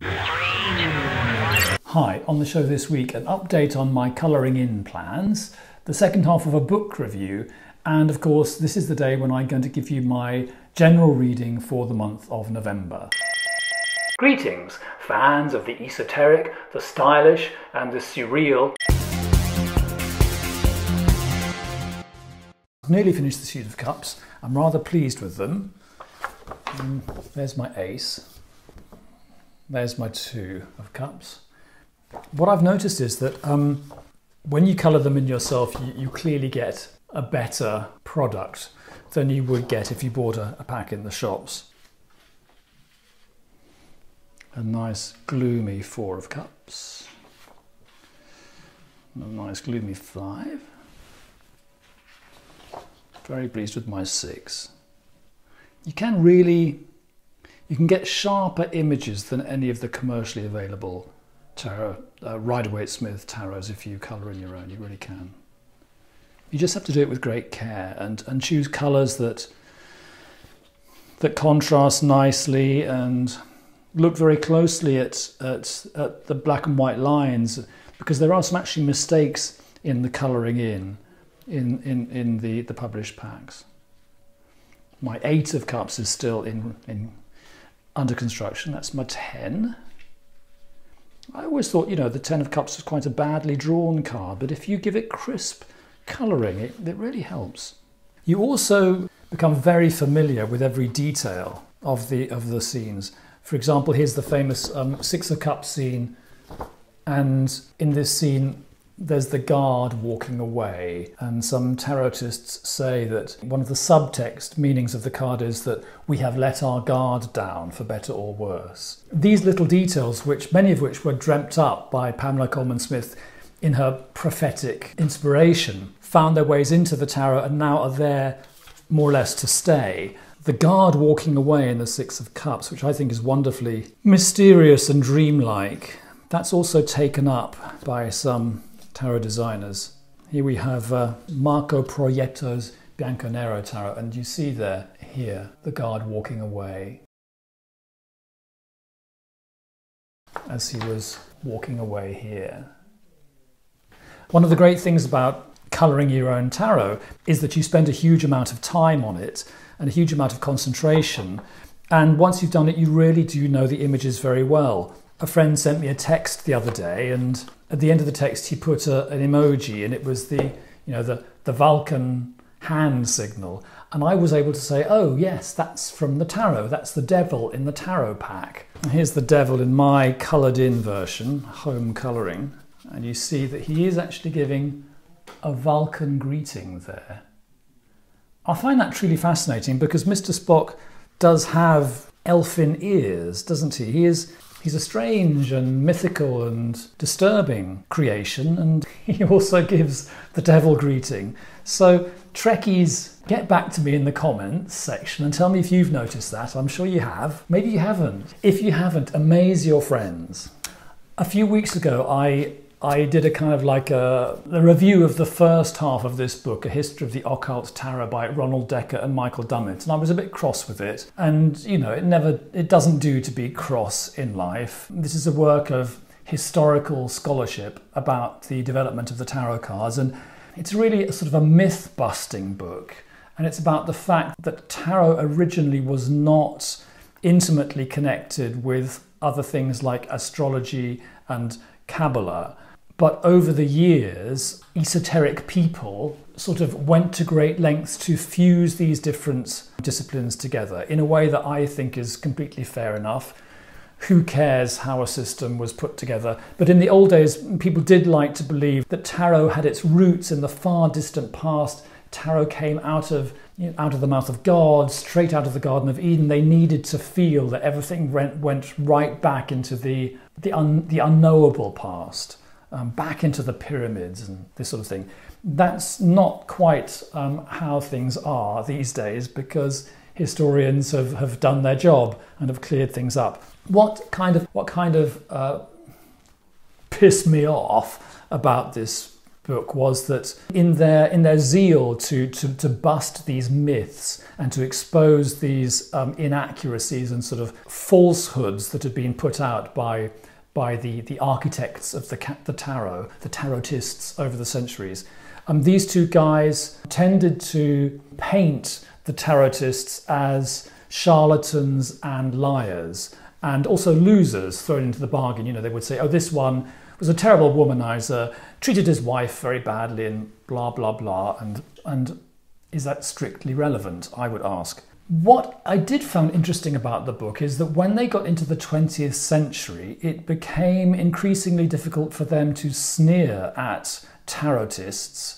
Hi, on the show this week, an update on my colouring in plans, the second half of a book review, and of course this is the day when I'm going to give you my general reading for the month of November. Greetings, fans of the esoteric, the stylish and the surreal. I've nearly finished the suit of cups. I'm rather pleased with them. There's my ace. There's my two of cups. What I've noticed is that when you colour them in yourself, you clearly get a better product than you would get if you bought a pack in the shops. A nice gloomy 4 of cups. A nice gloomy 5. Very pleased with my 6. You can get sharper images than any of the commercially available tarot, Rider-Waite-Smith tarots if you colour in your own. You really can. You just have to do it with great care and choose colours that contrast nicely and look very closely at the black and white lines, because there are some actually mistakes in the colouring in the published packs. My 8 of cups is still under construction. That's my 10. I always thought, the 10 of cups was quite a badly drawn card, but if you give it crisp colouring, it really helps. You also become very familiar with every detail of the scenes. For example, here's the famous 6 of cups scene, and in this scene there's the guard walking away, and some tarotists say that one of the subtext meanings of the card is that we have let our guard down for better or worse. These little details, many of which were dreamt up by Pamela Colman Smith in her prophetic inspiration, found their ways into the tarot and now are there more or less to stay. The guard walking away in the 6 of cups, which I think is wonderfully mysterious and dreamlike, that's also taken up by some tarot designers. Here we have Marco Proietto's Bianconero tarot, and you see here the guard walking away as he was walking away here. One of the great things about colouring your own tarot is that you spend a huge amount of time on it and a huge amount of concentration, and once you've done it you really do know the images very well. A friend sent me a text the other day, and at the end of the text he put an emoji, and it was the Vulcan hand signal, and I was able to say, oh yes, that's from the tarot, that's the devil in the tarot pack. And here's the devil in my coloured in version, home colouring, and you see that he is actually giving a Vulcan greeting there. I find that truly fascinating because Mr. Spock does have elfin ears, doesn't he? He's a strange and mythical and disturbing creation, and he also gives the devil greeting. So Trekkies, get back to me in the comments section and tell me if you've noticed that. I'm sure you have. Maybe you haven't. If you haven't, amaze your friends. A few weeks ago I did a kind of like a review of the first half of this book, A History of the Occult Tarot by Ronald Decker and Michael Dummett, and I was a bit cross with it. And it doesn't do to be cross in life. This is a work of historical scholarship about the development of the tarot cards, and it's really a sort of a myth-busting book. And it's about the fact that tarot originally was not intimately connected with other things like astrology and Kabbalah. But over the years, esoteric people sort of went to great lengths to fuse these different disciplines together in a way that I think is completely fair enough. Who cares how a system was put together? But in the old days, people did like to believe that tarot had its roots in the far distant past. Tarot came out of the mouth of God, straight out of the Garden of Eden. They needed to feel that everything went right back into the unknowable past. Back into the pyramids and this sort of thing. That's not quite how things are these days, because historians have done their job and have cleared things up. What kind of pissed me off about this book was that in their zeal to bust these myths and to expose these inaccuracies and sort of falsehoods that had been put out by the architects of the tarot, the tarotists over the centuries, these two guys tended to paint the tarotists as charlatans and liars, and also losers thrown into the bargain. You know, they would say, oh, this one was a terrible womanizer, treated his wife very badly, and blah, blah, blah. And is that strictly relevant, I would ask? What I did find interesting about the book is that when they got into the 20th century, it became increasingly difficult for them to sneer at tarotists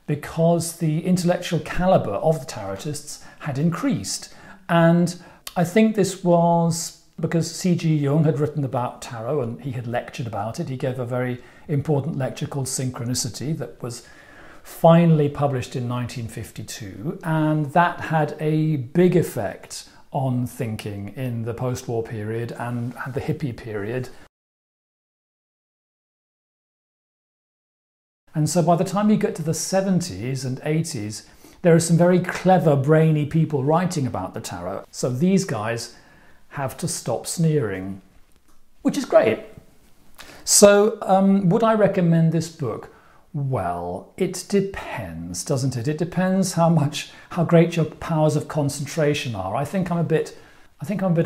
because the intellectual caliber of the tarotists had increased. And I think this was because C.G. Jung had written about tarot and he had lectured about it. He gave a very important lecture called Synchronicity that was finally published in 1952, and that had a big effect on thinking in the post-war period and the hippie period. And so by the time you get to the 70s and 80s, there are some very clever, brainy people writing about the tarot. So these guys have to stop sneering, which is great. So would I recommend this book? Well, it depends, doesn't it? It depends how great your powers of concentration are. I think I'm a bit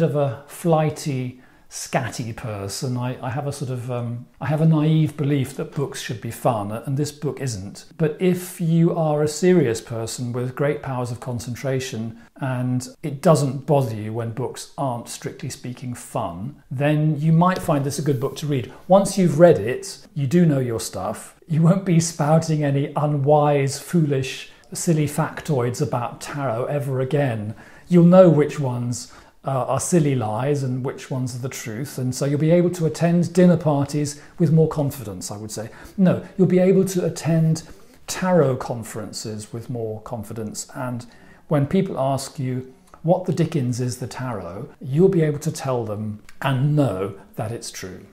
of a flighty, scatty person. I have a sort of I have a naive belief that books should be fun, and this book isn't. But if you are a serious person with great powers of concentration and it doesn't bother you when books aren't strictly speaking fun, then you might find this a good book to read. Once you've read it, you do know your stuff. You won't be spouting any unwise, foolish, silly factoids about tarot ever again. You'll know which ones are silly lies and which ones are the truth, and so you'll be able to attend dinner parties with more confidence, I would say. No, you'll be able to attend tarot conferences with more confidence, and when people ask you what the dickens is the tarot, you'll be able to tell them and know that it's true.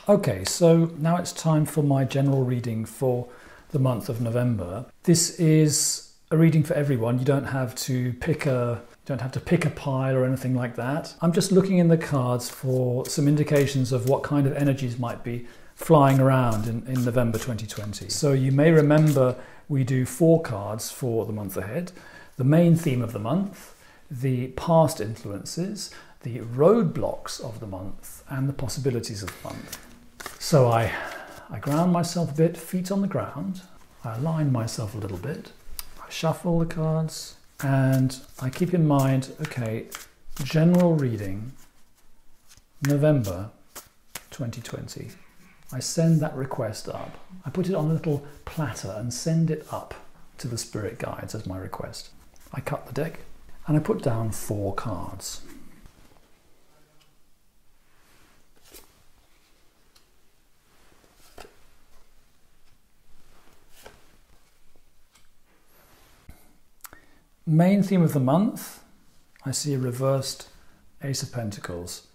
Okay, so now it's time for my general reading for the month of November. This is a reading for everyone. You don't have to pick a pile or anything like that. I'm just looking in the cards for some indications of what kind of energies might be flying around in November 2020. So you may remember we do 4 cards for the month ahead. The main theme of the month, the past influences, the roadblocks of the month, and the possibilities of the month. So I ground myself a bit, feet on the ground. I align myself a little bit. I shuffle the cards and I keep in mind, okay, general reading, November 2020. I send that request up. I put it on a little platter and send it up to the spirit guides as my request. I cut the deck and I put down 4 cards. Main theme of the month, I see a reversed Ace of Pentacles.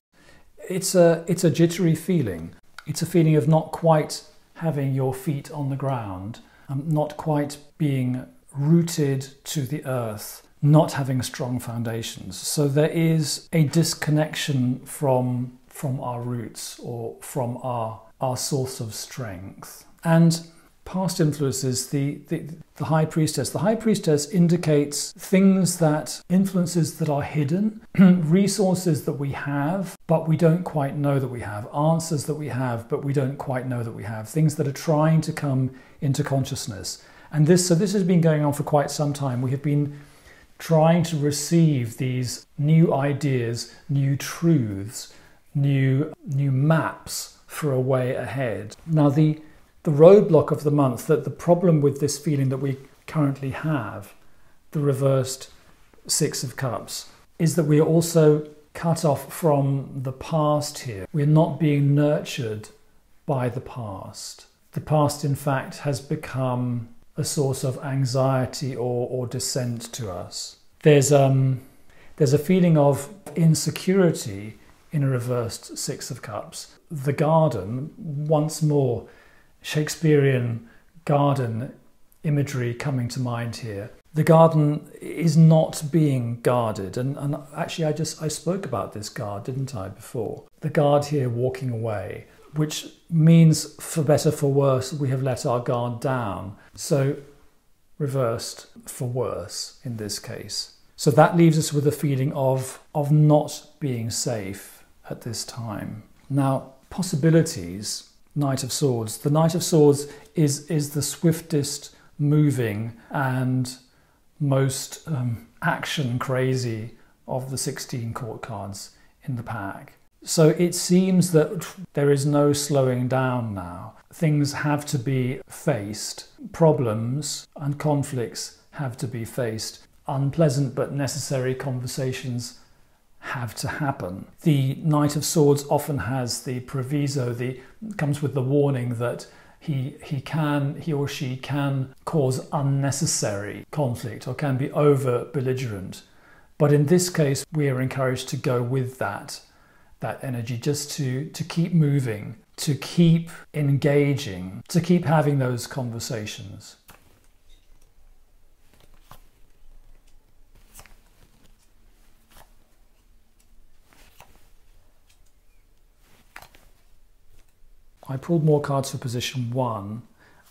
It's a jittery feeling. It's a feeling of not quite having your feet on the ground, not quite being rooted to the earth, not having strong foundations. So there is a disconnection from our roots or from our source of strength. And past influences, the High Priestess. The High Priestess indicates influences that are hidden, resources that we have, but we don't quite know that we have, answers that we have, but we don't quite know that we have, things that are trying to come into consciousness. And this has been going on for quite some time. We have been trying to receive these new ideas, new truths, new maps for a way ahead. Now the roadblock of the month, that the problem with this feeling that we currently have, the reversed 6 of Cups, is that we are also cut off from the past here. We're not being nurtured by the past. The past, in fact, has become a source of anxiety or dissent to us. There's a feeling of insecurity in a reversed Six of Cups. The garden, once more, Shakespearean garden imagery coming to mind here. The garden is not being guarded, and actually I spoke about this guard, didn't I, before? The guard here walking away, which means for better for worse we have let our guard down. So reversed for worse in this case. So that leaves us with a feeling of not being safe at this time. Now, possibilities, Knight of Swords. The Knight of Swords is the swiftest moving and most action crazy of the 16 court cards in the pack. So it seems that there is no slowing down now. Things have to be faced. Problems and conflicts have to be faced. Unpleasant but necessary conversations have to happen. The Knight of Swords often has the proviso, comes with the warning that he or she can cause unnecessary conflict or can be over belligerent. But in this case, we are encouraged to go with that energy, just to keep moving, to keep engaging, to keep having those conversations. I pulled more cards for position 1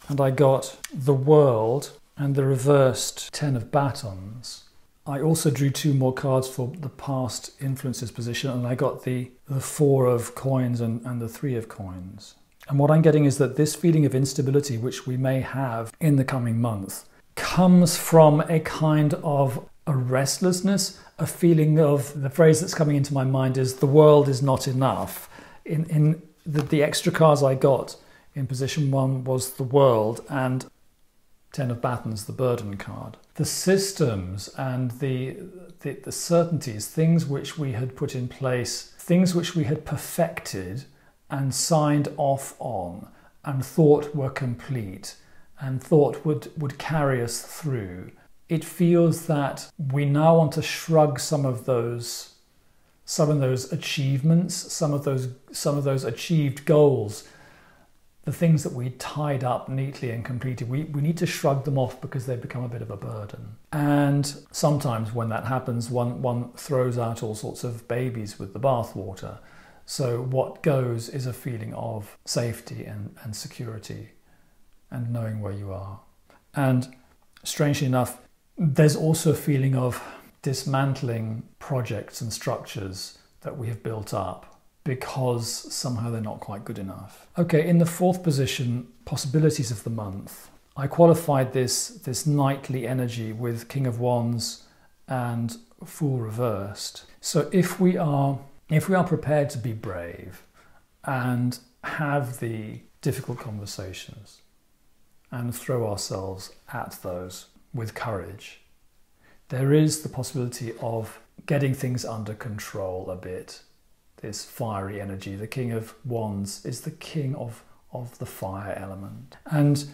and I got the World and the reversed 10 of Batons. I also drew 2 more cards for the past influences position and I got the 4 of Coins and the 3 of Coins. And what I'm getting is that this feeling of instability which we may have in the coming month comes from a kind of a restlessness, a feeling of, the phrase that's coming into my mind is the world is not enough. In the extra cards I got in position 1 was the World and 10 of Batons, the Burden card. The systems and the certainties, things which we had put in place, things which we had perfected and signed off on and thought were complete and thought would carry us through. It feels that we now want to shrug some of those achievements, some of those achieved goals, the things that we tied up neatly and completed, we need to shrug them off because they become a bit of a burden. And sometimes when that happens, one throws out all sorts of babies with the bathwater. So what goes is a feeling of safety and security and knowing where you are. And strangely enough, there's also a feeling of dismantling projects and structures that we have built up because somehow they're not quite good enough. Okay, in the 4th position, possibilities of the month, I qualified this knightly energy with King of Wands and Fool reversed. So if we are prepared to be brave and have the difficult conversations and throw ourselves at those with courage, there is the possibility of getting things under control a bit. This fiery energy. The King of Wands is the king of the fire element. And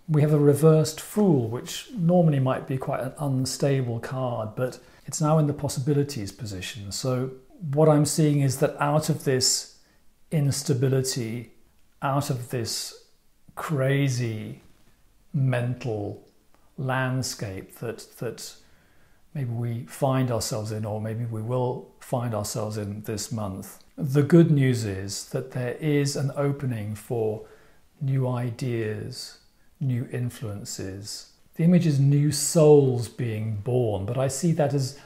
we have a reversed Fool, which normally might be quite an unstable card, but it's now in the possibilities position. So what I'm seeing is that out of this instability, out of this crazy mental landscape that maybe we find ourselves in, or maybe we will find ourselves in this month. The good news is that there is an opening for new ideas, new influences. The image is new souls being born, but I see that as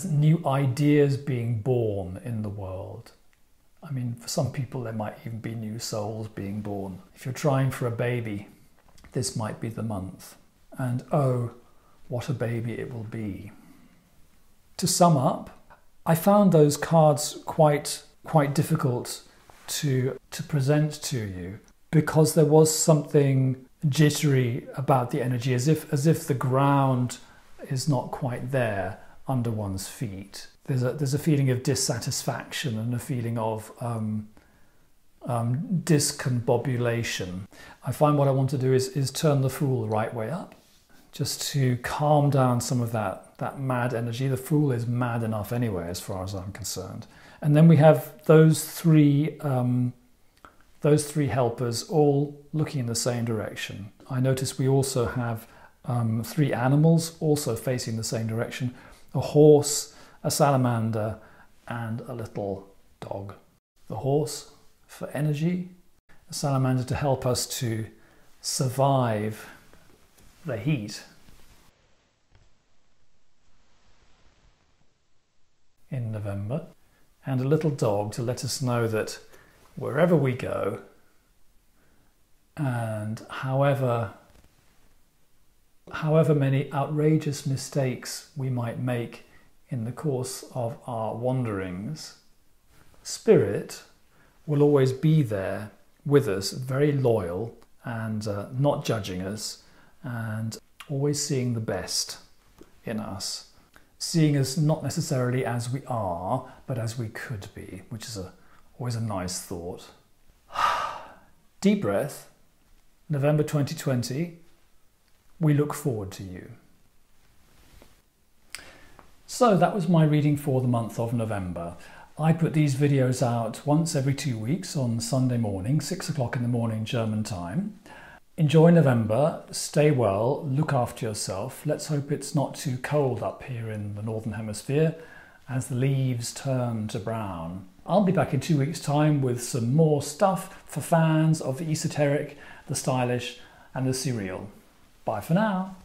new ideas being born in the world. I mean, for some people there might even be new souls being born. If you're trying for a baby, this might be the month. And oh, what a baby it will be. To sum up, I found those cards quite difficult to present to you because there was something jittery about the energy, as if the ground is not quite there under one's feet. There's a feeling of dissatisfaction and a feeling of discombobulation. I find what I want to do is turn the Fool the right way up, just to calm down some of that mad energy. The Fool is mad enough anyway, as far as I'm concerned. And then we have those three helpers all looking in the same direction. I notice we also have 3 animals also facing the same direction: a horse, a salamander, and a little dog. The horse for energy, the salamander to help us to survive the heat in November, and a little dog to let us know that wherever we go and however many outrageous mistakes we might make in the course of our wanderings, Spirit will always be there with us, very loyal and not judging us, and always seeing the best in us, seeing us not necessarily as we are, but as we could be, which is always a nice thought. Deep breath. November 2020. We look forward to you. So that was my reading for the month of November. I put these videos out once every 2 weeks on Sunday morning, 6 o'clock in the morning German time. Enjoy November, stay well, look after yourself. Let's hope it's not too cold up here in the Northern Hemisphere as the leaves turn to brown. I'll be back in 2 weeks' time with some more stuff for fans of the esoteric, the stylish and the surreal. Bye for now.